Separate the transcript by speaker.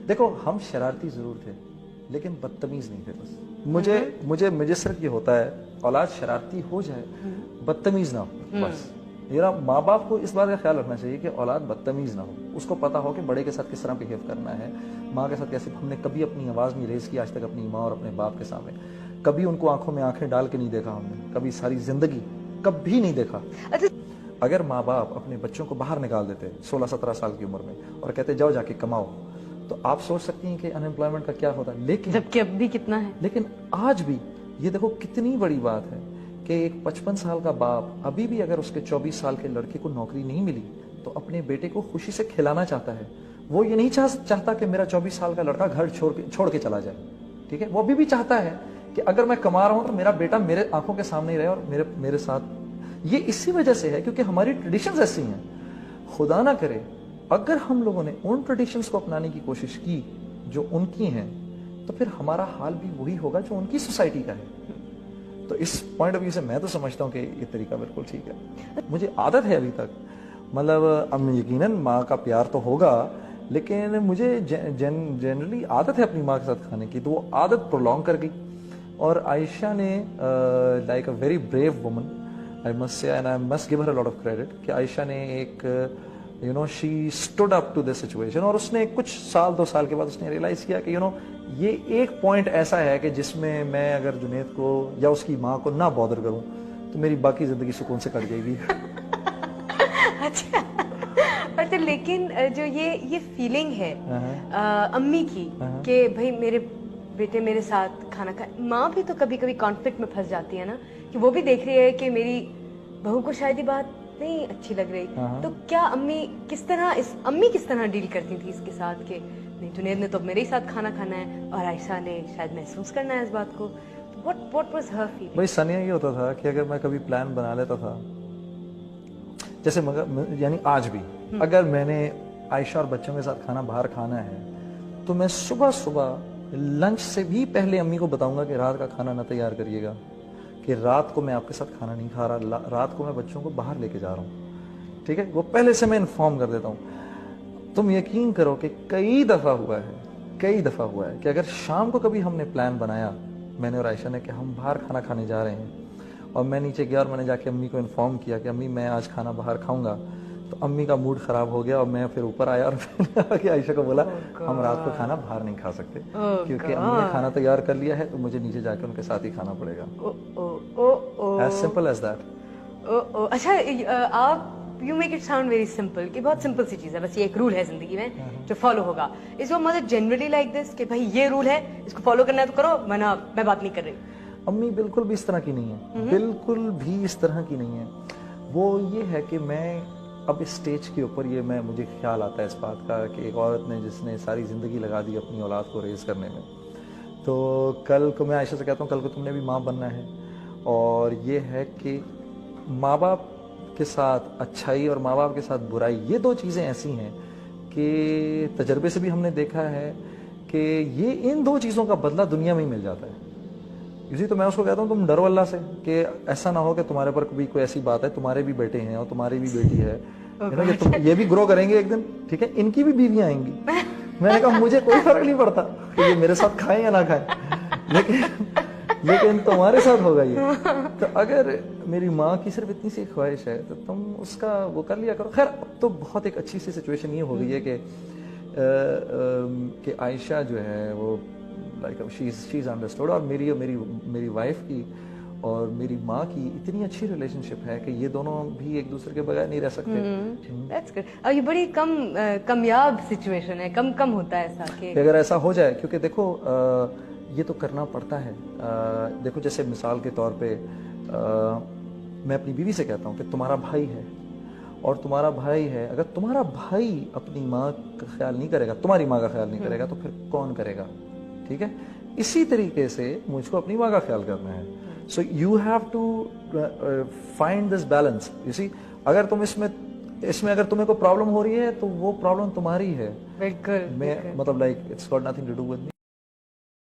Speaker 1: دیکھو ہم شرارتی ضرور تھے لیکن بدتمیز نہیں تھے. بس مجھے صرف یہ ہوتا ہے اولاد شرارتی ہو جائے بدتمیز نہ ہو. بس میرا ماں باپ کو اس بات کا خیال رکھنا چاہیے کہ اولاد بدتمیز نہ ہو, اس کو پتا ہو کہ بڑے کے ساتھ کس طرح بہیو کرنا ہے, ماں کے ساتھ کیسے. ہم نے کبھی اپنی آواز نہیں ریز کی آج تک اپنی ماں اور اپنے باپ کے سامنے, کبھی ان کو آنکھوں میں آنکھیں ڈال کے نہیں دیکھا ہم نے, کبھی ساری زندگی کبھی نہیں دیکھا. اگر ماں باپ اپنے بچوں کو باہر نکال دیتے 16-17 سال کی عمر میں اور کہتے جاؤ جا کے کماؤ, تو آپ سوچ سکتی ہیں کہ ان امپلائمنٹ کا کیا ہوتا ہے. لیکن
Speaker 2: جبکہ اب بھی کتنا ہے,
Speaker 1: لیکن آج بھی یہ دیکھو کتنی بڑی بات ہے کہ ایک 55 سال کا باپ ابھی بھی اگر اس کے 24 سال کے لڑکے کو نوکری نہیں ملی تو اپنے بیٹے کو خوشی سے کھلانا چاہتا ہے. وہ یہ نہیں چاہتا کہ میرا 24 سال کا لڑکا گھر چھوڑ کے چلا جائے. ٹھیک ہے, وہ ابھی بھی چاہتا ہے کہ اگر میں کما رہا ہوں تو میرا بیٹا میرے آنکھوں کے سامنے ہی رہے اور میرے ساتھ. یہ اسی وجہ سے ہے کیونکہ ہماری ٹریڈیشنز ایسی ہیں. خدا نہ کرے اگر ہم لوگوں نے ان ٹریڈیشنز کو اپنانے کی کوشش کی جو ان کی ہیں تو پھر ہمارا حال بھی وہی ہوگا جو ان کی سوسائٹی کا ہے. تو اس پوائنٹ آف ویو سے میں تو سمجھتا ہوں کہ یہ طریقہ بالکل ٹھیک ہے. مجھے عادت ہے ابھی تک, مطلب اب یقیناً ماں کا پیار تو ہوگا لیکن مجھے جنرلی عادت ہے اپنی ماں کے ساتھ کھانے کی, تو وہ عادت پرولونگ کر گئی. اور عائشہ نے like a very brave woman I must say, and I must give her a lot of credit, کہ عائشہ نے ایک she stood up to this situation, اور اس نے کچھ سال 2 سال کے بعد اس نے ریئلائز کیا کہ یہ ایک پوائنٹ ایسا ہے کہ جس میں میں اگر جنید کو یا اس کی ماں کو نہ بادر کروں تو میری باقی زندگی سکون سے کٹ جائے گی.
Speaker 2: اچھا لیکن جو یہ فیلنگ ہے امی کی کہ بھائی میرے بیٹے میرے ساتھ کھانا کھائے, ماں بھی تو کبھی کبھی کانفلکٹ میں پھنس جاتی ہے نا, کہ وہ بھی دیکھ رہی ہے کہ میری بہو کو شاید یہ بات نہیں اچھی لگ رہی. تو کیا امی کس طرح ڈیل کرتی تھی اس کے ساتھ کہ نہیں جنید نے تو میرے ہی ساتھ کھانا کھانا ہے اور عائشہ نے شاید محسوس کرنا ہے اس بات کو. What was her feeling?
Speaker 1: بھائی ثانیہ یہ ہوتا تھا کہ اگر میں کبھی پلان بنا لیتا تھا, جیسے یعنی آج بھی اگر میں نے عائشہ اور بچوں کے ساتھ کھانا باہر کھانا ہے تو میں صبح لنچ سے بھی پہلے امی کو بتاؤں گا کہ رات کا کھانا نہ تیار کریے گا, کہ رات کو میں آپ کے ساتھ کھانا نہیں کھا رہا, رات کو میں بچوں کو باہر لے کے جا رہا ہوں. ٹھیک ہے, وہ پہلے سے میں انفارم کر دیتا ہوں. تم یقین کرو کہ کئی دفعہ ہوا ہے کہ اگر شام کو کبھی ہم نے پلان بنایا میں نے اور عائشہ نے کہ ہم باہر کھانا کھانے جا رہے ہیں, اور میں نیچے گیا اور میں نے جا کے امی کو انفارم کیا کہ امی میں آج کھانا باہر کھاؤں گا, تو امی کا موڈ خراب ہو گیا اور میں پھر اوپر آیا اور میں نے عائشہ کو بولا ہم رات کو کھانا باہر نہیں کھا سکتے کیونکہ امی نے کھانا تیار کر لیا ہے تو مجھے نیچے جا کے ان کے ساتھ ہی کھانا پڑے گا. As simple as that.
Speaker 2: اچھا آپ you make it sound very simple کہ بہت سمپل سی چیز ہے, بس یہ ایک رول ہے زندگی میں جو فالو ہوگا. Is your mother generally like this کہ بھائی یہ رول ہے اس کو فالو کرنا ہے تو کرو ورنہ میں بات نہیں کر رہی؟
Speaker 1: امی بالکل بھی اس طرح کی نہیں ہے, بالکل بھی اس طرح کی نہیں ہے. وہ یہ ہے کہ میں اب اس سٹیج کے اوپر مجھے خیال آتا ہے اس بات کا کہ ایک عورت نے جس نے ساری زندگی لگا دی اپنی اولاد کو ریز کرنے میں, تو کل کو میں عائشہ سے کہتا ہوں کل کو تم نے بھی ماں بننا ہے, اور یہ ہے کہ ماں باپ کے ساتھ اچھائی اور ماں باپ کے ساتھ برائی یہ 2 چیزیں ایسی ہیں کہ تجربے سے بھی ہم نے دیکھا ہے کہ یہ ان 2 چیزوں کا بدلہ دنیا میں ہی مل جاتا ہے. اسی تو میں اس کو کہتا ہوں تم ڈرو اللہ سے کہ ایسا نہ ہو کہ تمہارے پر بھی کوئی ایسی بات ہے, تمہارے بھی بیٹے ہیں اور تمہاری بھی بیٹی ہے, یہ بھی گرو کریں گے ایک دن, ٹھیک ہے, ان کی بھی بیویاں آئیں گی. میں نے کہا مجھے کوئی فرق نہیں پڑتا کہ یہ میرے ساتھ کھائیں یا نہ کھائیں, لیکن تمہارے ساتھ ہوگا یہ. تو اگر میری ماں کی صرف اتنی سی خواہش ہے تو تم اس کا وہ کر لیا کرو. خیر اب تو بہت ایک اچھی سی سچویشن یہ ہو گئی ہے کہ عائشہ جو ہے وہ لائک شی از انڈرسٹوڈ, اور میری وائف کی اور میری ماں کی اتنی اچھی ریلیشن شپ ہے کہ یہ دونوں بھی ایک دوسرے کے بغیر نہیں رہ سکتے.
Speaker 2: That's good. اور یہ بڑی کمیاب سچویشن ہے, کم ہوتا ہے ایسا کہ
Speaker 1: اگر ایسا ہو جائے, کیونکہ دیکھو یہ تو کرنا پڑتا ہے. دیکھو جیسے مثال کے طور پہ میں اپنی بیوی سے کہتا ہوں کہ تمہارا بھائی ہے اور تمہارا بھائی ہے, اگر تمہارا بھائی اپنی ماں کا خیال نہیں کرے گا, تمہاری ماں کا خیال نہیں کرے گا, تو پھر کون کرے گا؟ ٹھیک ہے, اسی طریقے سے مجھ کو اپنی ماں کا خیال کرنا ہے. So you have to find this balance. You see, اگر تم اس میں اگر تمہیں کوئی پرابلم ہو رہی ہے تو وہ پرابلم تمہاری ہے,
Speaker 2: بالکل
Speaker 1: میں مطلب like it's got nothing to do with me.